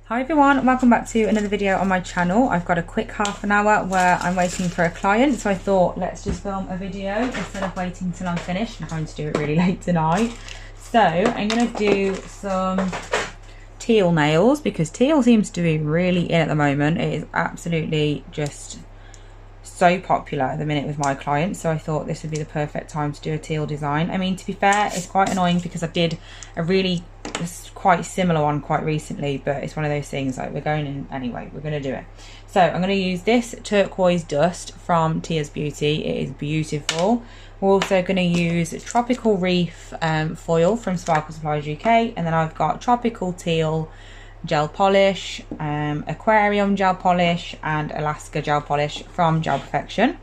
Hi everyone, welcome back to another video on my channel. I've got a quick half an hour where I'm waiting for a client, so I thought let's just film a video instead of waiting till I'm finished and having to do it really late tonight. So I'm going to do some teal nails because teal seems to be really in at the moment. It is absolutely just so popular at the minute with my clients, so I thought this would be the perfect time to do a teal design. I mean, to be fair, it's quite annoying because I did a really quite similar one quite recently, but it's one of those things like we're going in anyway, we're going to do it. So I'm going to use this Turquoise Dust from Tia's Beauty. It is beautiful. We're also going to use Tropical Reef foil from Sparkle Supplies UK, and then I've got Tropical Teal gel polish, aquarium gel polish, and Alaska gel polish from Gel Perfection.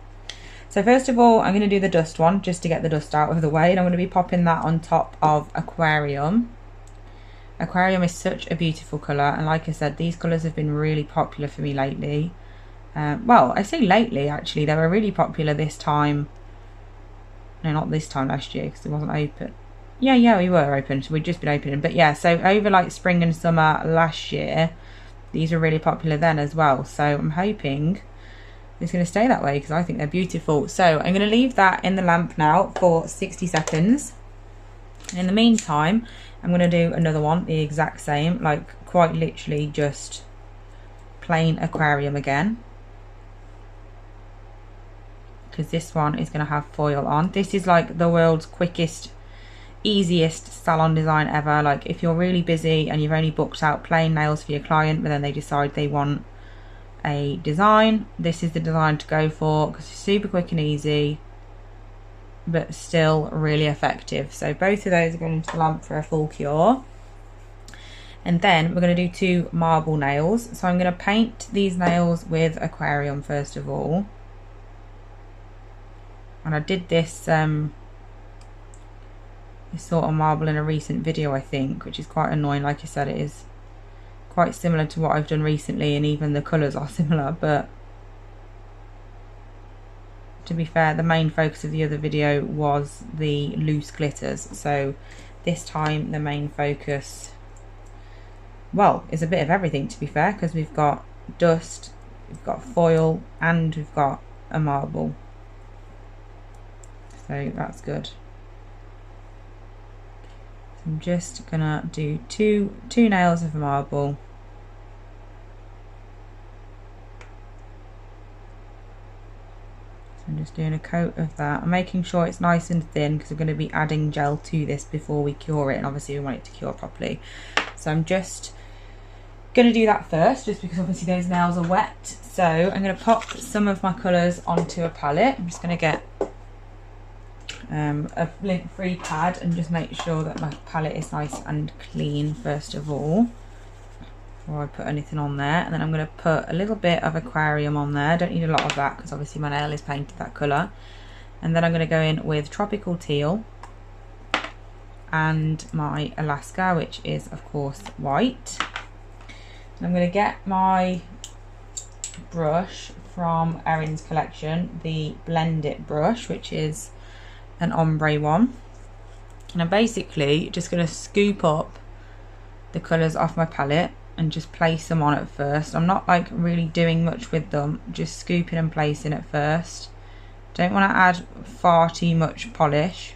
So first of all, I'm going to do the dust one just to get the dust out of the way, and I'm going to be popping that on top of aquarium. Aquarium is such a beautiful colour, and like I said, these colours have been really popular for me lately. Well, I say lately actually, they were really popular this time. No, not this time last year because it wasn't open. Yeah, we were open, so we'd just been opening. But yeah, so over like spring and summer last year, these were really popular then as well. So I'm hoping it's going to stay that way because I think they're beautiful. So I'm going to leave that in the lamp now for 60 seconds. And in the meantime, I'm going to do another one, the exact same, like quite literally just plain aquarium again. Because this one is going to have foil on. This is like the world's quickest, easiest salon design ever. Like if you're really busy and you've only booked out plain nails for your client, but then they decide they want a design, this is the design to go for because it's super quick and easy, but still really effective. So both of those are going into the lamp for a full cure. And then we're going to do two marble nails. So I'm going to paint these nails with aquarium first of all. And I did this sort of marble in a recent video, I think, which is quite annoying. Like I said, it is quite similar to what I've done recently, and even the colours are similar, but to be fair, the main focus of the other video was the loose glitters, so this time the main focus, well, is a bit of everything, to be fair, because we've got dust, we've got foil, and we've got a marble, so that's good. I'm just gonna do two nails of marble. So I'm just doing a coat of that. I'm making sure it's nice and thin because we're going to be adding gel to this before we cure it, and obviously we want it to cure properly. So I'm just going to do that first, just because obviously those nails are wet. So I'm going to pop some of my colours onto a palette. I'm just going to get a lint-free pad and just make sure that my palette is nice and clean first of all before I put anything on there. And then I'm going to put a little bit of aquarium on there. Don't need a lot of that because obviously my nail is painted that colour. And then I'm going to go in with Tropical Teal and my Alaska, which is of course white. And I'm going to get my brush from Erin's collection, the Blend It brush, which is an ombre one, and I'm basically just going to scoop up the colours off my palette and just place them on at first. I'm not like really doing much with them, just scooping and placing at first. Don't want to add far too much polish,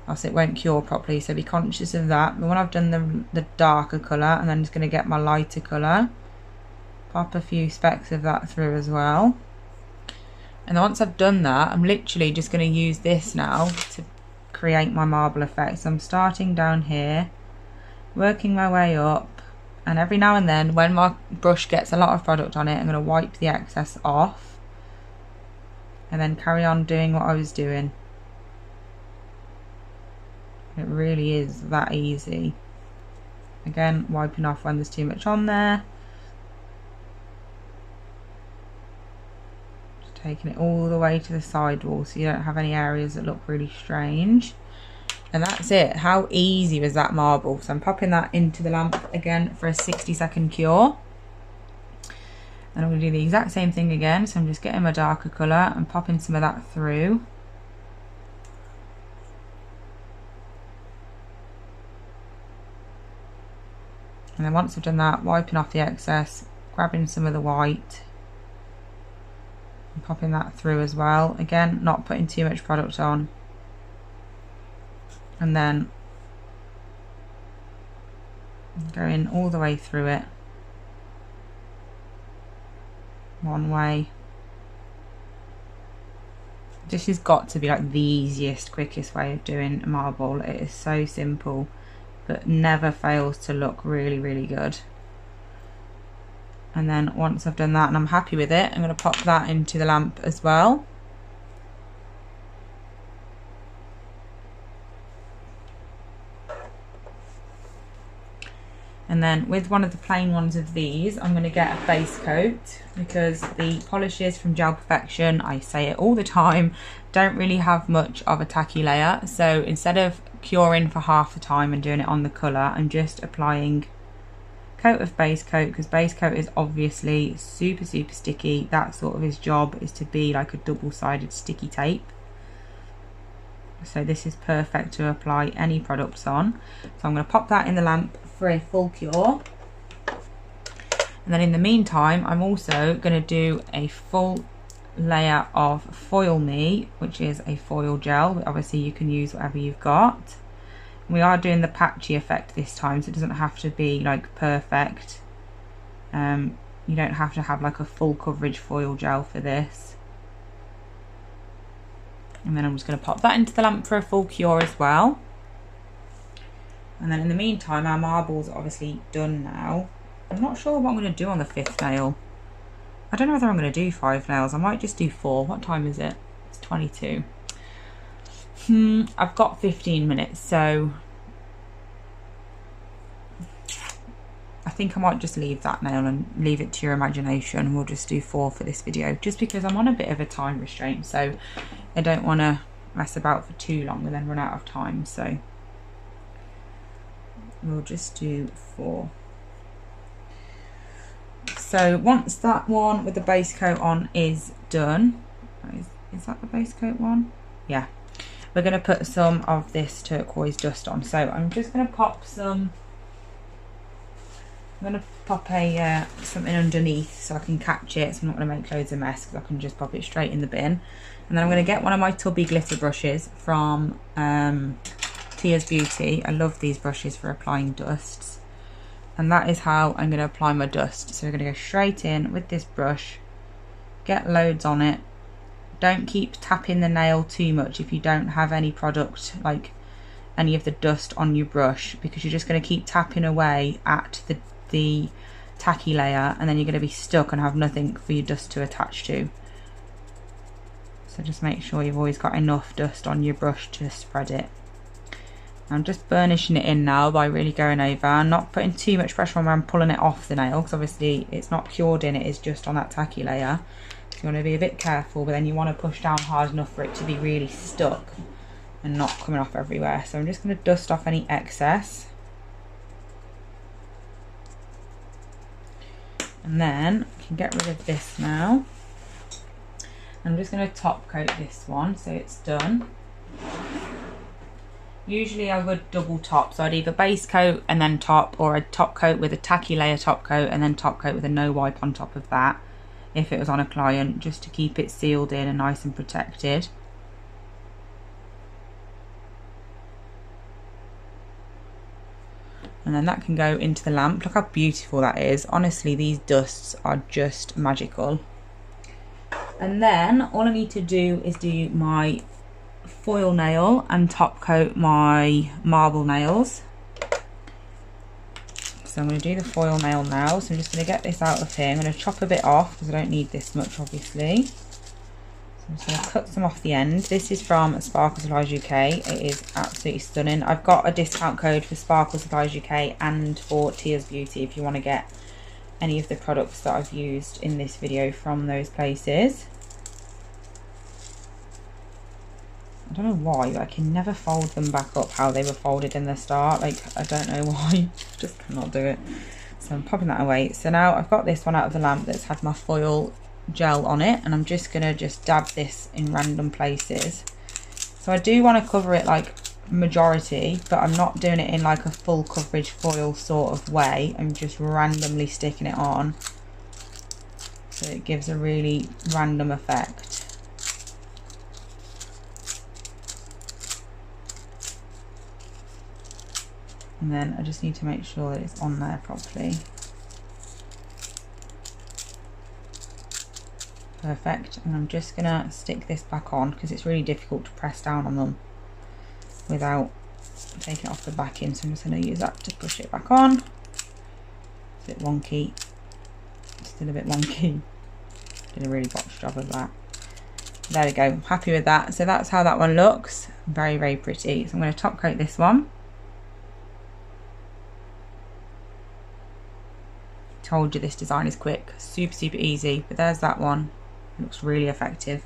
else it won't cure properly, so be conscious of that. But when I've done the darker colour, and then I'm just going to get my lighter colour, pop a few specks of that through as well. And then once I've done that, I'm literally just going to use this now to create my marble effect. So I'm starting down here, working my way up, and every now and then when my brush gets a lot of product on it, I'm going to wipe the excess off and then carry on doing what I was doing. It really is that easy. Again, wiping off when there's too much on there. Taking it all the way to the sidewall so you don't have any areas that look really strange. And that's it. How easy was that marble? So I'm popping that into the lamp again for a 60-second cure. And I'm going to do the exact same thing again. So I'm just getting my darker colour and popping some of that through. And then once I've done that, wiping off the excess, grabbing some of the white and popping that through as well. Again, not putting too much product on. And then going all the way through it one way. This has got to be like the easiest, quickest way of doing a marble. It is so simple, but never fails to look really, really good. And then once I've done that and I'm happy with it, I'm going to pop that into the lamp as well. And then with one of the plain ones of these, I'm going to get a base coat, because the polishes from Gel Perfection, I say it all the time, don't really have much of a tacky layer. So instead of curing for half the time and doing it on the colour, I'm just applying a coat of base coat, because base coat is obviously super, super sticky. That's sort of his job, is to be like a double-sided sticky tape. So this is perfect to apply any products on. So I'm going to pop that in the lamp for a full cure. And then in the meantime, I'm also going to do a full layer of Foil Me, which is a foil gel, but obviously you can use whatever you've got. We are doing the patchy effect this time, so it doesn't have to be like perfect. You don't have to have like a full coverage foil gel for this. And then I'm just going to pop that into the lamp for a full cure as well. And then in the meantime, our marble's obviously done now. I'm not sure what I'm going to do on the 5th nail. I don't know whether I'm going to do 5 nails. I might just do 4. What time is it? It's 22. I've got 15 minutes, so I think I might just leave that nail and leave it to your imagination, and we'll just do 4 for this video, just because I'm on a bit of a time restraint, so I don't want to mess about for too long and then run out of time. So we'll just do 4. So once that one with the base coat on is done, is that the base coat one? Yeah. We're going to put some of this turquoise dust on. So I'm just going to pop some, I'm going to pop a something underneath so I can catch it, so I'm not going to make loads of mess, because I can just pop it straight in the bin. And then I'm going to get one of my tubby glitter brushes from Tears Beauty. I love these brushes for applying dusts. And that is how I'm going to apply my dust. So we're going to go straight in with this brush, get loads on it. Don't keep tapping the nail too much if you don't have any product, like any of the dust on your brush, because you're just going to keep tapping away at the tacky layer, and then you're going to be stuck and have nothing for your dust to attach to. So just make sure you've always got enough dust on your brush to spread it. I'm just burnishing it in now by really going over. I'm not putting too much pressure on when I'm pulling it off the nail, because obviously it's not cured in, it is just on that tacky layer. So you want to be a bit careful, but then you want to push down hard enough for it to be really stuck and not coming off everywhere. So I'm just going to dust off any excess. And then I can get rid of this now. I'm just going to top coat this one so it's done. Usually I would double top, so I'd either base coat and then top, or I'd top coat with a tacky layer top coat and then top coat with a no wipe on top of that, if it was on a client, just to keep it sealed in and nice and protected. And then that can go into the lamp. Look how beautiful that is. Honestly, these dusts are just magical. And then all I need to do is do my foil nail and top coat my marble nails. So I'm going to do the foil nail now. So I'm just going to get this out of here. I'm going to chop a bit off because I don't need this much, obviously. So I'm just going to cut some off the end. This is from Sparkle Supplies UK. It is absolutely stunning. I've got a discount code for Sparkle Supplies UK and for Tears Beauty if you want to get any of the products that I've used in this video from those places. I don't know why, but I can never fold them back up how they were folded in the start. Like, I don't know why, just cannot do it. So I'm popping that away. So now I've got this one out of the lamp that's had my foil gel on it, and I'm just gonna dab this in random places. So I do want to cover it like majority, but I'm not doing it in like a full coverage foil sort of way. I'm just randomly sticking it on, so it gives a really random effect. And then I just need to make sure that it's on there properly. Perfect. And I'm just gonna stick this back on because it's really difficult to press down on them without taking it off the backing, so I'm just going to use that to push it back on. It's a bit wonky, still a bit wonky, did a really botched job of that. There we go, happy with that. So that's how that one looks, very, very pretty. So I'm going to top coat this one. Told you this design is quick, super, super easy, but there's that one, it looks really effective.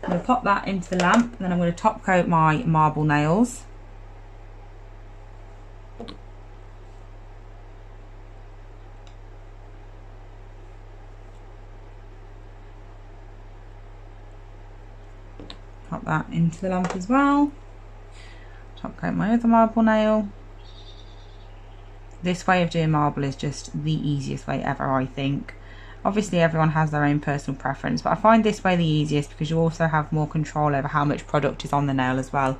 I'm going to pop that into the lamp, and then I'm going to top coat my marble nails. Pop that into the lamp as well. Top coat my other marble nail. This way of doing marble is just the easiest way ever, I think. Obviously everyone has their own personal preference, but I find this way the easiest because you also have more control over how much product is on the nail as well.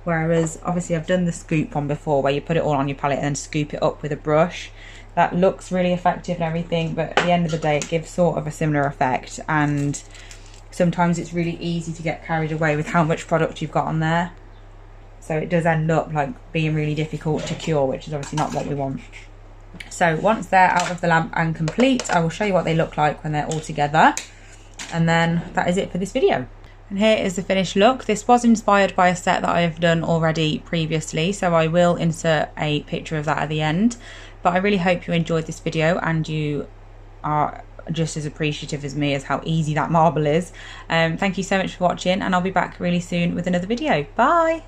Whereas obviously I've done the scoop one before where you put it all on your palette and then scoop it up with a brush. That looks really effective and everything, but at the end of the day it gives sort of a similar effect, and sometimes it's really easy to get carried away with how much product you've got on there. So it does end up like being really difficult to cure, which is obviously not what we want. So once they're out of the lamp and complete, I will show you what they look like when they're all together. And then that is it for this video. And here is the finished look. This was inspired by a set that I have done already previously, so I will insert a picture of that at the end. But I really hope you enjoyed this video and you are just as appreciative as me as how easy that marble is. Thank you so much for watching, and I'll be back really soon with another video. Bye!